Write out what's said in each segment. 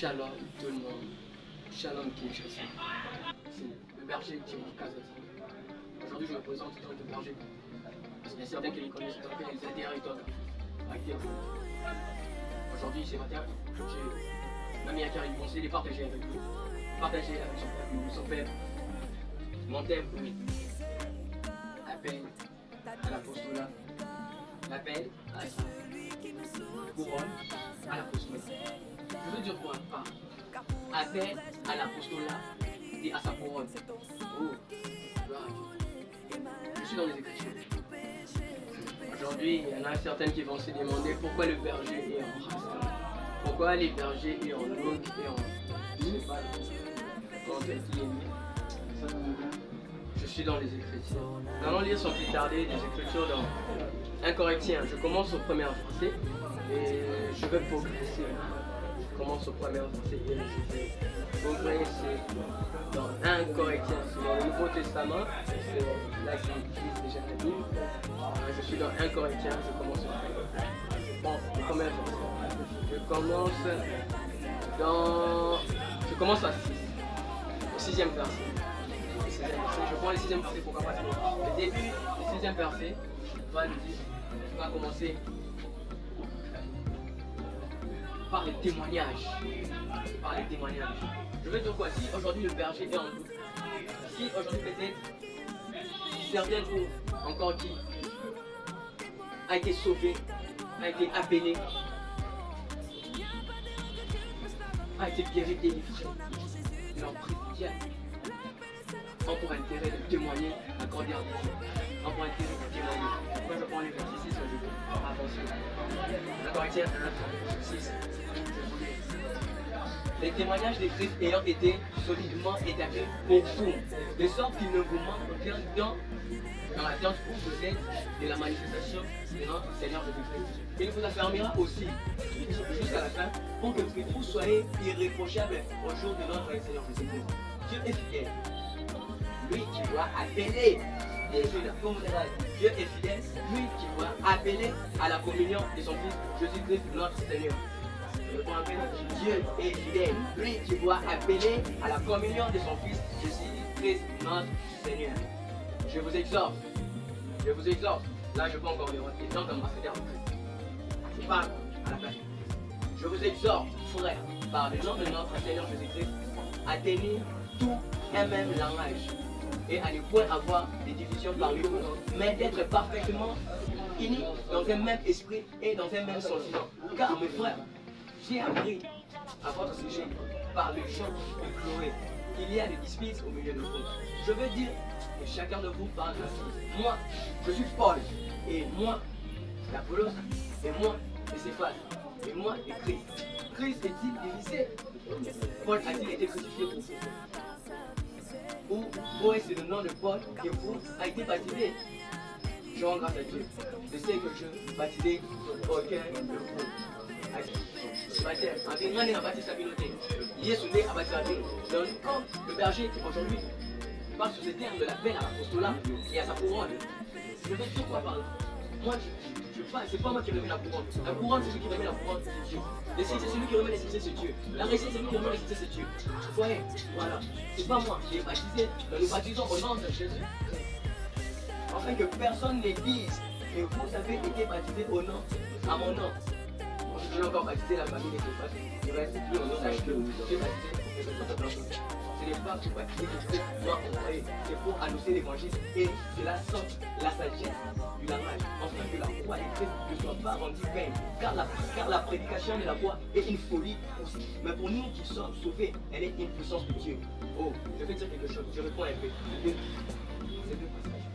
Shalom tout le monde, Shalom Kinshasa. C'est le berger Thierry Kazati. Aujourd'hui je me présente en tant que berger. Parce qu'il y a certains qui les connaissent, en tant que les ADR et d'autres. Aujourd'hui ce matin, j'ai un ami qui arrive, je l'ai partagé avec lui. Partagé avec son père. Mon thème, oui. Appel à l'apostolat. L'appel à la couronne à l'apostolat. Je veux dire quoi par appel à l'apostolat et à sa couronne. Oh, gloire à Dieu. Je suis dans les Écritures. Aujourd'hui, il y en a certaines qui vont se demander pourquoi le berger est en race. Pourquoi les bergers est en longue et en cheval. Quand elle dit je suis dans les Écritures. Nous allons lire sans plus tarder des Écritures dans 1 Corinthiens. Je commence au premier verset et je vais progresser. Je commence au premier verset et je vais progresser dans 1 Corinthiens. C'est dans le Nouveau Testament. C'est là que j'utilise déjà la Bible. Je suis dans 1 Corinthiens. Je commence au premier verset. Je commence à 6. Au 6e verset. Je prends le 6e verset pour pas le début du 6e verset va commencer par les témoignages. Par les témoignages. Je veux dire quoi? Si aujourd'hui le berger est en doute, si aujourd'hui peut-être certains ou encore qui a été sauvé, a été appelé, a été guéri, délivré, leur prière. On pour intérêt de témoigner, accorder un Dieu. On pour intérêt de témoigner. Pourquoi je prends les versets 6, je vais avancer. 1 Corinthiens 1, 6. Les témoignages des Christ ayant été solidement établis pour vous, de sorte qu'il ne vous manque aucun dans l'attente où vous êtes de la manifestation de notre Seigneur Jésus-Christ. Il vous affermira aussi jusqu'à la fin pour que vous soyez irréprochables au jour de notre Seigneur Jésus-Christ. Dieu est fidèle. Lui qui doit appeler les gens, Dieu est fidèle, lui qui doit appeler à la communion de son Fils Jésus-Christ notre Seigneur. Dieu est fidèle, lui qui doit appeler à la communion de son Fils Jésus-Christ notre Seigneur. Je vous exhorte, là je peux encore le voir, et tant qu'ambassadeur de Christ. Je parle à la place. Je vous exhorte, frères, par le nom de notre Seigneur Jésus-Christ, à tenir tout un même langage et à ne point avoir des divisions parmi vous, mais d'être parfaitement unis dans un même esprit et dans un même sentiment. Car mes frères, j'ai appris à votre sujet par le chant de Chloé qu'il y a des disputes au milieu de vous. Je veux dire que chacun de vous parle ainsi. Moi, je suis Paul, et moi, l'Apollos, et moi, les Céphale, et moi, et Christ. Christ est-il divisé? Paul a-t-il été crucifié pour vous? Ou est-ce le nom de Paul qui vous a été baptisé? Je rends grâce à Dieu. Je sais que je baptisé aucun de vous. Rien n'a bâti sa communauté. Yesu a bâti la vie. Quand le berger aujourd'hui parle sur ce terme de l'appel à l'apostolat et à sa couronne, je veux dire quoi par là? Moi, c'est pas moi qui remets la couronne. La couronne, c'est celui qui remet la couronne, c'est Dieu. Les cités, c'est celui qui remet les cités, c'est Dieu. La récite, c'est celui qui remet les cités, c'est Dieu. Vous voyez, voilà. C'est pas moi qui ai baptisé. Nous baptisons au nom de Jésus. Afin que personne ne dise que vous avez été baptisé au nom, à mon nom. J'ai encore baptisé la famille des Céphale. Il reste plus au nom de Dieu baptisé. Ce n'est pas pour baptiser que Christ m'a envoyé, c'est pour annoncer l'évangile et cela sort la sagesse du langage, afin que la foi et Christ ne soient pas rendus vaines. Car la prédication de la foi est une folie aussi. Mais pour nous qui sommes sauvés, elle est une puissance de Dieu. Oh, je vais dire quelque chose, je réponds un peu. C'est deux passages.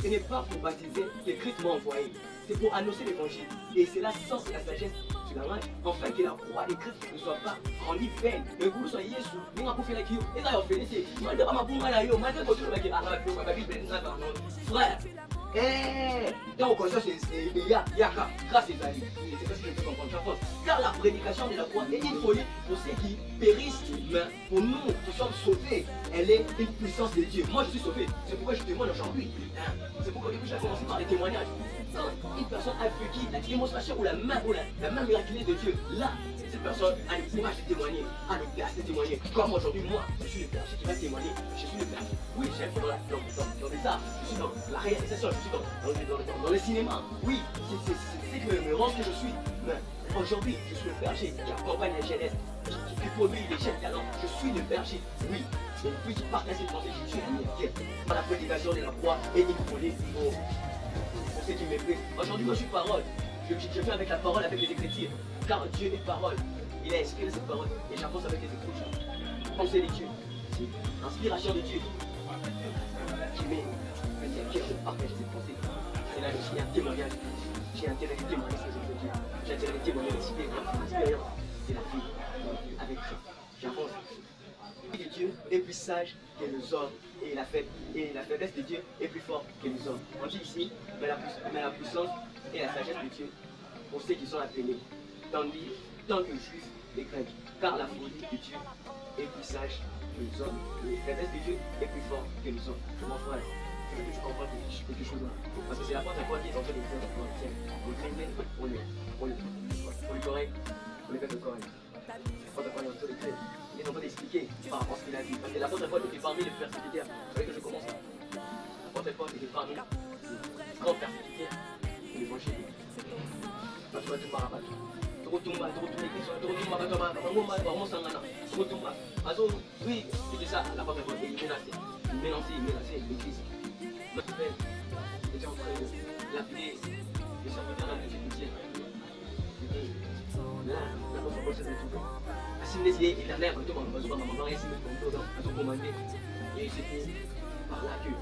Ce n'est pas pour baptiser que Christ m'a envoyé, c'est pour annoncer l'évangile. Et cela sort la sagesse du langage, afin que la croix de Christ ne soit pas rendue vaine. Mais vous soyez Yesu, vous m'avez fait la kiyo, et ça y est félicité. Moi, je ne vais pas m'apprendre, moi, je vais continuer à frère. Donc, ça, c'est Yaka, grâce à Zali. C'est ça que je peux comprendre. Car la prédication de la croix est une folie pour ceux qui périssent, mais pour nous qui sommes sauvés, elle est une puissance de Dieu. Moi, je suis sauvé, c'est pourquoi je témoigne aujourd'hui. C'est pourquoi j'ai commencé par les témoignages. Quand une personne a vécu la démonstration ou la main miraculeuse de Dieu, là, cette personne a le courage de témoigner, a le gaz de témoigner. Comme aujourd'hui, moi, je suis le berger qui va témoigner. Je suis le berger. Oui, j'aime dans les arts, je suis dans la réalisation, je suis dans le cinéma. Oui, c'est ce que me rend ce que je suis. Mais aujourd'hui, je suis le berger qui accompagne la jeunesse, qui produit les jeunes talents. Je suis le berger. Oui, et puis qui partage cette pensée, je suis un miracle. Par la prédication de la croix et il faut pour ceux qui méprisent. Aujourd'hui, moi, je suis parole. Je fais avec la parole, avec les écritures. Car Dieu est parole. Il a inspiré cette parole et j'avance avec les écritures. Pensée de Dieu, inspiration de Dieu qui met le cœur de partager cette pensée. Et là, j'ai un témoignage. J'ai intérêt de témoigner ce que je veux dire. J'ai intérêt de témoigner l'expérience de la vie avec Christ. J'avance. Dieu est plus sage que les hommes et la faiblesse de Dieu est plus forte que les hommes. On dit ici, mais la puissance et la sagesse de Dieu pour ceux qui sont appelés, tandis tant que juifs et grecs, car la folie de Dieu est plus sage que les hommes, et la faiblesse de Dieu est plus forte que les hommes. Mon frère, je veux que tu comprennes quelque chose là. Parce que c'est la porte à quoi qui est en train de faire le chrétien, on est correct, on est fait correct. La porte à quoi il est en train de faire. Il est en train d'expliquer par rapport à ce qu'il a dit. Parce que la porte à quoi était parmi les persécuteurs. Vous savez que je commence là. La porte à quoi était parmi les grands persécuteurs de l'évangile. Parce que tu vas tout oui, c'était ça, la porte à quoi il menaçait l'église. Notre père était en train de l'appeler le serviteur de Dieu chrétien. Là, la porte à quoi s'est retrouvée. Assimilé s'il est éternel, quand tu vas maman et assimilé comme toi, à son commandé. Et c'était par là que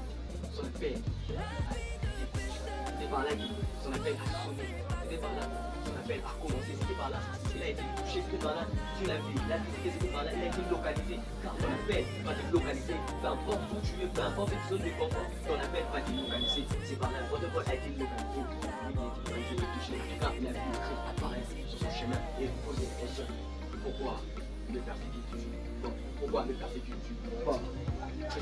son père, c'était par là que son appel a sonné. C'était par là son appel a commencé. C'était par là. Il a été touché. C'était par là. Tu l'as vu. La visité, c'était par là. Il a été localisé. Car ton appel va te localiser. Peu importe où tu es, peu importe une zone de confort, ton appel va te localiser. C'est par là. Votre Paul a été localisé. Il a été touché. Car il a vu le Christ apparaître sur son chemin et poser une question. Pourquoi me persécutes-tu? Pourquoi me persécutes-tu? Je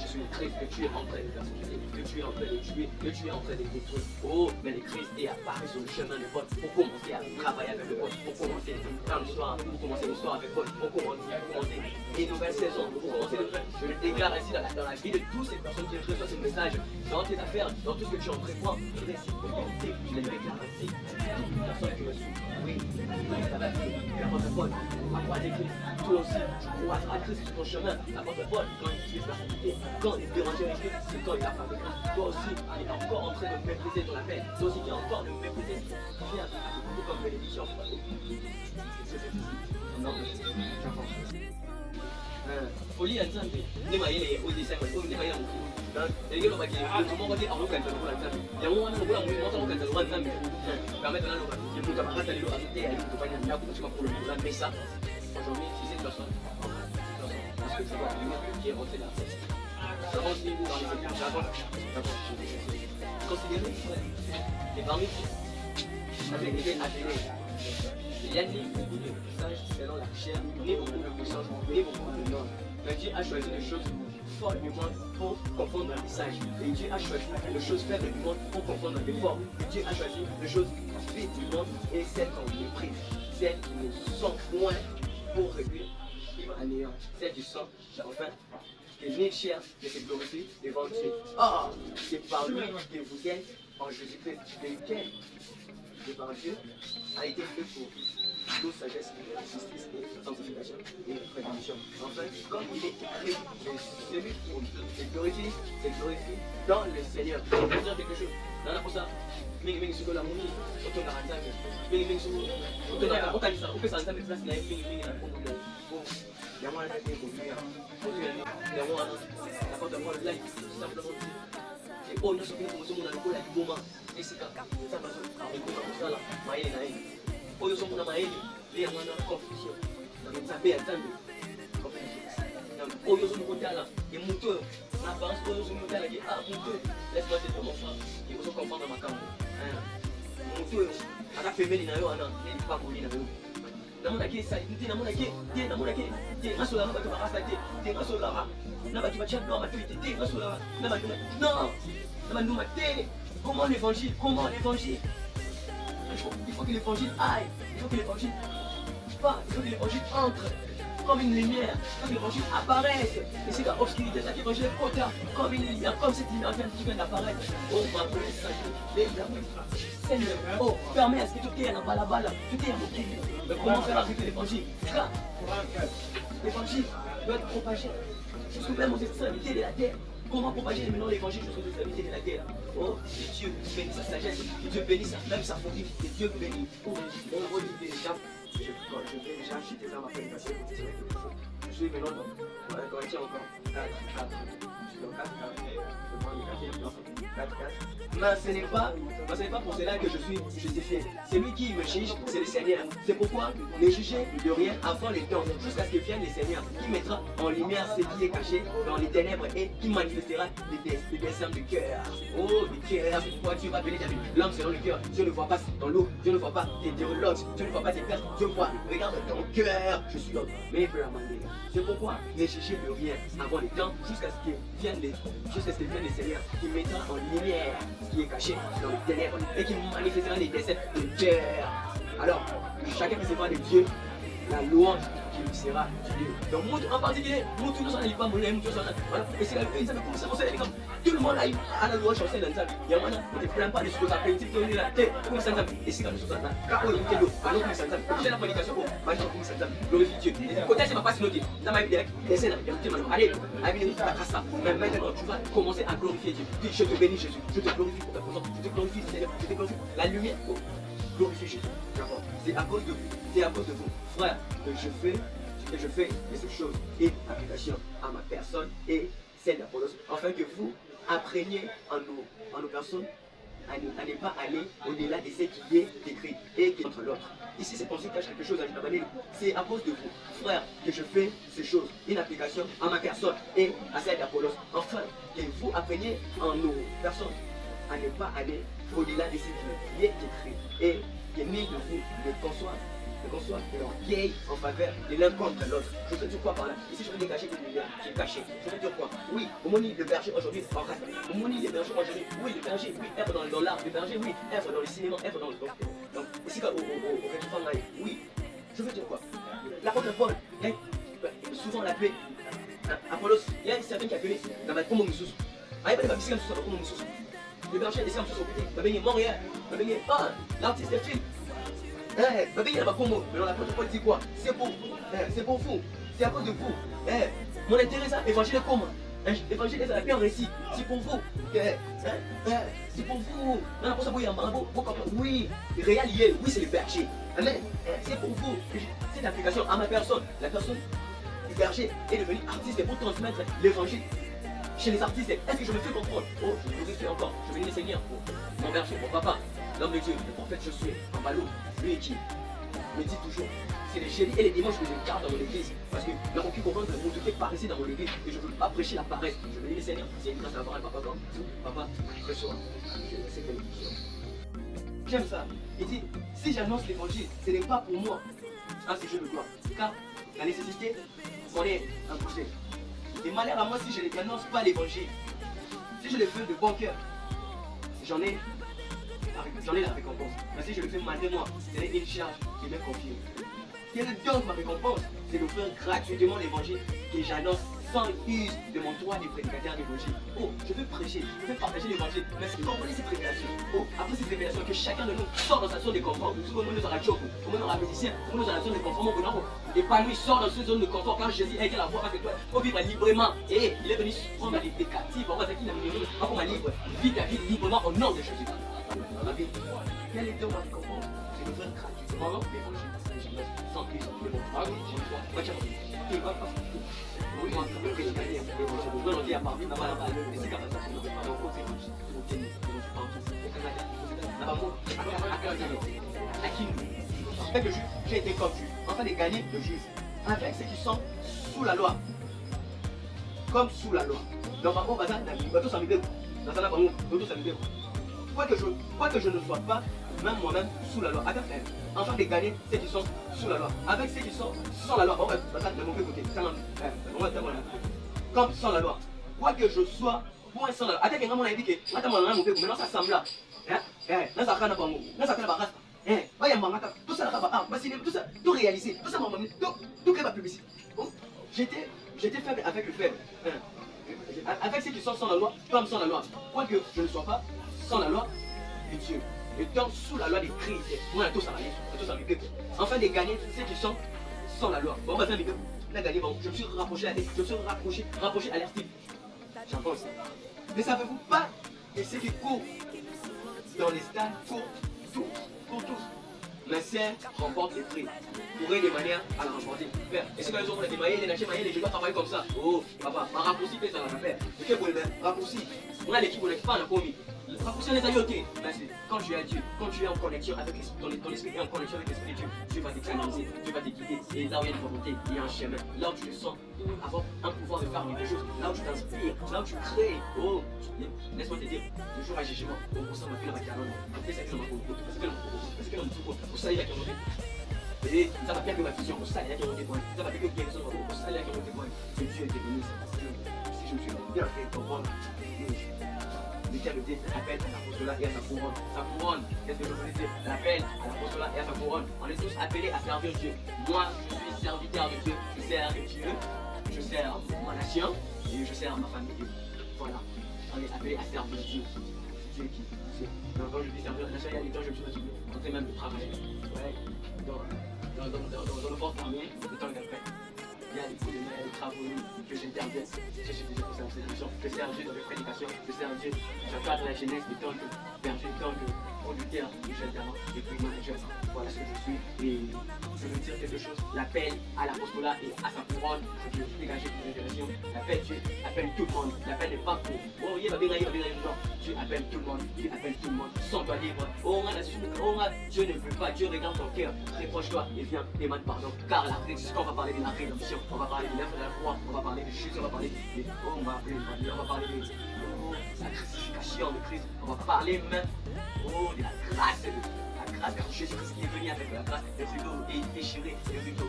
suis le Christ que tu es en train de persécuter, que tu es en train de tuer, que tu es en train de détruire. Oh, mais le Christ est apparu sur le chemin de Paul pour commencer à travailler avec le Paul, pour commencer l'histoire, pour commencer l'histoire avec Paul, pour commencer une nouvelle saison, pour commencer le fait. Je le déclare ainsi dans la vie de toutes ces personnes qui reçoivent ce message, dans tes affaires, dans tout ce que tu entreprends, réciprocité, je le déclare ainsi. Toutes les personnes qui me suivent, oui, ça va bien. L'apôtre Paul a croisé Christ, toi aussi, tu croiseras Christ sur ton chemin. L'apôtre Paul, quand il persécuté, quand il dérangeait les Christ, c'est quand il a parlé de Christ. Toi aussi, il est encore en train de mépriser ton appel. Toi aussi, qui est encore de mépriser ce qui vient à beaucoup comme bénédiction. Non, folie en Zambie, ni ma yele o disa ko ni ma yele mo. Dan ege lo ba ke lo mo ba ke awu kan talo kan Zambie. Ya mo wana mo la mo mo kan talo kan Zambie. Ka mettre dans le je peux pas rester là ajouter à une compagnie là pour tu vas pour le mais ça aujourd'hui si cette personne parce que tu vois qui est rentré là. Ça rentre niveau dans les équipes d'avant. Considérez et parmi avec les appelés. Il y a ni beaucoup de messages selon la chair, ni beaucoup de puissance, ni beaucoup de normes. Mais Dieu a choisi des choses fortes du monde pour confondre le message. Et Dieu a choisi les choses faibles du monde pour confondre les forts. Et Dieu a choisi les choses vides du monde et celles qu'on méprise, celles qui nous sont loin pour réduire à néant. Celles du sang, enfin, que ni chair ne se glorifie devant Dieu. Ah, c'est par lui que vous êtes en Jésus-Christ. Lequel, devant Dieu, a été fait pour toute sagesse, justice et sanctification et prédiction. Enfin, comme il est écrit, celui qui se glorifie dans le Seigneur. Je vais dire quelque chose. Dans la posa, mingi sur la mouille, autour de la ranzame, mingi sur autour de la ranzame, au que ça ensemble place là, mingi na pour le bon. Il y a moins de temps pour faire. Il y a moins la porte de moi là, simplement. Et oh, nous sommes comme ça, on a le moment. Et c'est quand ça va se avec ça là, maïe na maïe. Oyo somo na maeli le ya mwana confusion na mzabe ya zambi confusion na oyo somo kotala et muto na pense oyo somo kotala ki muto laisse-moi te comprendre il faut comprendre makambo muto aka pembeni na yo ana ni pa kuli na yo na mona ki sai ndi na mona ki masola na bato bakasa te masola na bato bacha no matete te masola na bato non na bato matete Comment l'évangile? Comment l'évangile? Il faut que l'évangile aille. Il faut que l'évangile pas. Il faut que l'évangile entre comme une lumière. Il faut que l'évangile apparaisse. Et c'est dans l'obscurité, ça l'évangile est trop tard. Comme une lumière, comme cette lumière vient d'apparaître. Oh, ma Seigneur, oh, permets à ce que tout est dans la balle, tout est à mon cœur. Mais comment faire arriver l'évangile? L'évangile doit être propagé jusqu'aux même aux extrémités de la terre. Comment propager maintenant l'évangile jusqu'aux extrémités de la terre? Oh, que Dieu bénisse sa sagesse, que Dieu bénisse même sa folie, que Dieu bénisse. Oh, déjà, je vais déjà acheter dans ma prédication. Je suis maintenant dans Corinthiens encore. 4, 4. Je suis dans 4, 4. Je prends le 4, 4. Mais ce n'est pas pour cela que je suis justifié. C'est lui qui me juge, c'est le Seigneur. C'est pourquoi ne jugez de rien avant les temps, jusqu'à ce que vienne le Seigneur, qui mettra en lumière ce qui est caché dans les ténèbres et qui manifestera les desseins du cœur. Oh, du cœur, c'est pourquoi Dieu va donner ta vie. L'homme selon le cœur. Dieu ne voit pas dans l'eau, Dieu ne voit pas tes théologues, Dieu ne voit pas tes pères, Dieu voit, regarde ton cœur. Je suis l'homme, mais peut la manière. C'est pourquoi ne jugez de rien avant les temps, jusqu'à ce que vienne le Seigneur, qui mettra en lumière ce qui est caché dans les ténèbres et qui manifestera les desseins de cœur. Alors, chacun qui se voit de Dieu, la louange qui lui sera Dieu. Donc, en particulier, nous tous nous en pas mouler, nous tous voilà. Et c'est la vie, ça me commence à commencer comme tout le monde a la louange chanter dans ça. Il y a un moment, on ne plaint pas de ce que ça fait, il faut la tête, comme ça, et c'est comme ça, car il y a l'eau, alors comme ça, j'ai la prédication, maintenant comme ça, glorifie Dieu. Côté, c'est ma passe notée, dans ma vie direct, les scènes, allez, allez, la casse, mais maintenant, tu vas commencer à glorifier Dieu. Dis, je te bénis Jésus, je te glorifie pour ta présence, je te glorifie Seigneur, je te glorifie la lumière, glorifie Jésus. C'est à cause de vous, c'est à cause de vous, frère, que je fais ces choses et application à ma personne et celle d'Apollos, afin que vous appreniez en nos personnes à ne pas aller au-delà de ce qui est écrit et qui est entre l'autre. Ici, c'est pour ça qu'il y a quelque chose à dire. C'est à cause de vous, frère, que je fais ces choses, une application à ma personne et à celle d'Apollos, afin que vous appreniez en nos personnes à ne pas aller au-delà de ce qui est écrit et que ni de vous ne conçoivent de l'orgueil en faveur de l'un contre l'autre. Je veux dire quoi par là? Ici, je veux dégager une lumière qui est cachée. Je veux dire quoi? Oui, au moment le berger aujourd'hui, en reste. Au moment le berger aujourd'hui, oui, le berger, oui, être dans l'art, le berger, oui, être dans le cinéma, être dans le donc ici, au République, oui. Je veux dire quoi? L'apôtre Paul, souvent l'appelé Apollos, il y a certains qui appellent dans la Congo Moussous. Ah, il y a des gens qui sont Congo Moussous. Le berger, les gens qui sont au côté, Montréal, l'artiste des films. Il y a mais l'apôtre Paul dit quoi? C'est pour vous, c'est à cause de vous. Mon intérêt, c'est l'évangile comment? L'évangile, c'est la paix en récit. C'est pour vous. C'est pour vous. Oui, réel, oui, c'est le berger. Amen. C'est pour vous. C'est l'application à ma personne. La personne du berger est devenue artiste pour transmettre l'évangile chez les artistes. Est-ce que je me fais comprendre? Oh, je vous ai fait encore. Je vais les Seigneur pour mon berger, mon papa, l'homme de Dieu, le prophète Josué, en ballot, lui qui me dit toujours, c'est les jeudis et les dimanches que je garde dans mon église. Parce que n'a aucune comprendre que vous devez paraître dans mon église et je ne veux pas prêcher la paresse. Je vais dire, Seigneur, c'est une grâce d'avoir un papa comme vous. Papa, reçois. Je sais que j'aime ça. Il dit, si j'annonce l'évangile, ce n'est pas pour moi. Ah, c'est je de gloire. Car la nécessité, on est imposé. Et malheur à moi si je n'annonce pas l'évangile. Si je le fais de bon cœur, j'en ai la récompense. Mais si je le fais malgré moi, c'est une charge qui m'est confiée. Quelle est donc ma récompense? C'est de faire gratuitement l'évangile que j'annonce sans use de mon droit de prédicateur d'évangile. Oh, je veux prêcher, je veux partager l'évangile. Mais si vous comprenez cette révélation, après cette révélation, que chacun de nous sort dans sa zone de confort. Souvent nous aura choc, nous aura musicien, nous aura la zone de confort, et pas lui sort dans cette zone de confort quand Jésus est la voix parce que toi, il faut vivre librement. Et il est venu prendre des captifs, on va dire qu'il a mis comme libre. Vis ta vie librement au nom de Jésus. Ma vie, quel est donc ma récompense? C'est de faire gratuitement l'évangile. Sans use de mon droit, j'ai droit. Oui, moi, je vais gagner. Je vais dire à parmi, mais c'est comme ça, c'est pas mon côté. Avec le juif, j'ai été comme juif, en train de gagner le juif. Avec ceux qui sont sous la loi, comme sous la loi. Dans ma bombe, tout ça me déroule. Dans sa bombe, tout ça me déroule. Quoi que je ne sois pas, même moi-même, sous la loi. Avec en train de gagner ceux qui sont sous la loi. Avec ceux qui sont sans la loi. On va de mon côté. Comme sans la loi. Quoi que je sois, pour un sang là. Attends, on a dit que maintenant ça semble là. Là, ça a tout ça, tout réalisé, tout ça, tout créé ma publicité. J'étais faible avec le faible. Avec ceux qui sont sans la loi, comme sans la loi. Quoique je ne sois pas sans la loi de Dieu. Étant sous la loi des Christ, moi, un tout ça enfin de gagner ceux qui sont sans la loi. Bon, je me suis rapproché à leur style. J'en pense. Ne savez-vous pas que ceux qui courent dans les stades courent tous. Mais c'est remporte les prix. Trouver des manières à la remporter. Et c'est quand les autres ont démaillé, les nachés maillés, les jeux doivent travailler comme ça. Oh, papa, ma raccourci fait ça dans la paix. Mais qu'est-ce que vous voulez faire? Raccourci. On a l'équipe, on n'est pas en commis. Raccourci, on les a yotés. Quand tu es à Dieu, quand tu es en connexion avec ton esprit et en connexion avec l'esprit de Dieu, Dieu va te canaliser, Dieu va te guider. Et là où il y a une volonté, il y a un chemin. Là où tu te sens avoir un pouvoir de faire quelque chose, là où tu t'inspires, là où tu crées. Oh, laisse-moi te dire, le jour à jugement, on sent ma fille dans ma caronne. Après, c'est que dans ma peau. Parce que dans mon peau, vous savez, il y a qui ont et ça va faire que ma vision, ça il y a qui ont témoigné. Ça va faire que quelqu'un soit pour ça il y a qui ont témoigné. Que Dieu était venu, si je me suis bien fait comprendre. L'éternité appelle à l'apostolat et à sa couronne. Sa couronne, qu'est-ce que je voulais dire? L'appel à l'apostolat et à sa couronne. On est tous appelés à servir Dieu. Moi, je suis serviteur de Dieu. Je sers Dieu, je sers ma nation et je sers ma famille. Voilà. On est appelé à servir Dieu. C'est Dieu qui. Donc, quand je dis servir la nation, il y a des temps je me suis retrouvé en train même de travailler. Ouais. Dans le force armée, le temps qu'elle fait. Il y a des coups de main, des travaux que j'interviens. Je suis déjà pour ça en sélection. Je sers Dieu dans les prédications. Je sers Dieu. Je cadre la jeunesse de tant que berger, tant que producteur, j'interviens et puis manager. Voilà ce que je suis. Et je veux dire quelque chose. L'appel à l'apostolat et à sa couronne. Je veux dégager une génération. L'appel, Dieu appelle tout le monde. L'appel n'est pas pour. Oh, il va bien, genre. Dieu appelle tout le monde. Dieu appelle tout le monde. Sens-toi libre. Oh, Dieu ne veut pas. Dieu regarde ton cœur. Réproche-toi et viens demande pardon. Car la rédemption, on va parler de la rédemption. On va parler de l'œuvre de la croix. On va parler de Jésus. On va parler de. Oh, on va parler de. La crucifixion de Christ. On va parler même de la grâce de Jésus-Christ qui est venu avec la grâce. Le rideau est déchiré, le rideau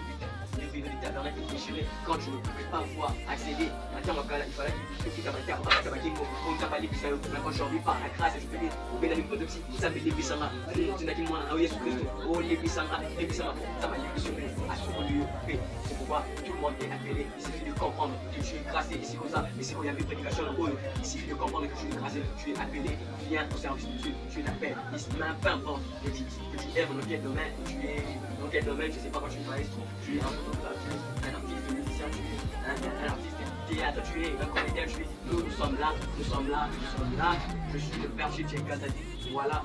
du tabernacle est déchiré. Quand je ne pouvais pas voir accéder, maintenant il fallait que je fasse aujourd'hui par la grâce, je peux dire, au bénéfice de Dieu, vous savez les puissants, tu n'as qu'une moine, Jésus-Christ, oh les puissants, ça m'a libéré à ce lieu. C'est pourquoi tout le monde est appelé. Il suffit de comprendre que tu es grâcé ici comme ça. Mais si il y avait une prédication en haut, il suffit de comprendre que tu es grâcé, tu es appelé, viens au service de Dieu, tu es appelé. Peu importe que tu aimes dans quel domaine, tu es dans quel domaine, je ne sais pas quand tu travailles, tu es un photographe, tu es un artiste, un musicien, tu es un artiste de théâtre, tu es un comédien, nous sommes là, je suis le berger de Tchèque. Voilà.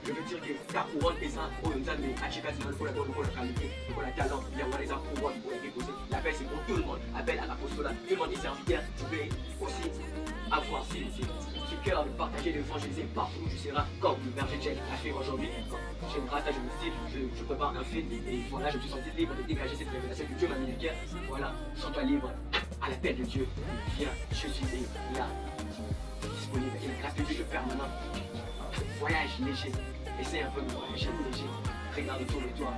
Je veux dire que ta couronne est ça, pour nous amener à Tchèque, pour la qualité, pour la talent, il y a des couronnes pour les déposer. L'appel c'est pour tout le monde, appel à l'apostolat, tout le monde est serviteur, tu peux aussi avoir ce cœur de partager, de évangéliser partout où tu seras, comme le berger Tchèque a fait aujourd'hui. J'ai une grâce, je me dis, je prépare un film et voilà, je me suis senti libre de dégager cette révélation que Dieu m'a mis dans le cœur. Voilà, sens-toi libre à l'appel de Dieu. Viens, je suis là, disponible, et la grâce de Dieu est permanente. Voyage léger, essaie un peu de voyager léger, regarde autour de toi.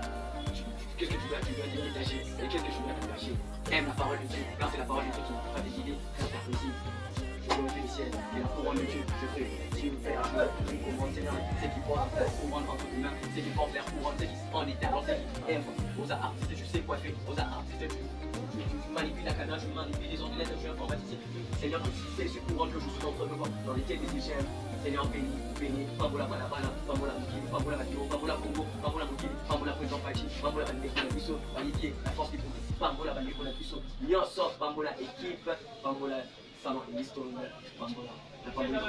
Qu'est-ce que tu dois dégager et qu'est-ce que tu dois dégager? Aime la parole de Dieu, car c'est la parole de Dieu qui va te guider dans ta poésie. Je glorifie le ciel et la couronne de Dieu, je prie. Dieu Père, je prie couronne, Seigneur, ceux qui portent la couronne entre tes mains, ceux qui portent leur couronne, ceux qui sont en état, ceux qui aiment aux arts artistes, tu sais quoi faire, aux arts artistes, tu manipules la caméra, tu manipules les ordinateurs, je suis informaticien. Seigneur, c'est ce couronne que je suis entre nous, dans lesquels des échelles. Seigneur, bénis, Pambola Balabala, Pambola Mukili, Pambola Matio, Pambola Congo, Pambola Mukili, Pambola Président Pachi, Pambola Bandeko la Puissot, Validier, la force des pouvoirs, Pambola Bandeko la Puissot, Nyonso, Pambola équipe, Pambola Salon et l'histoire, Pambola, la Pambola.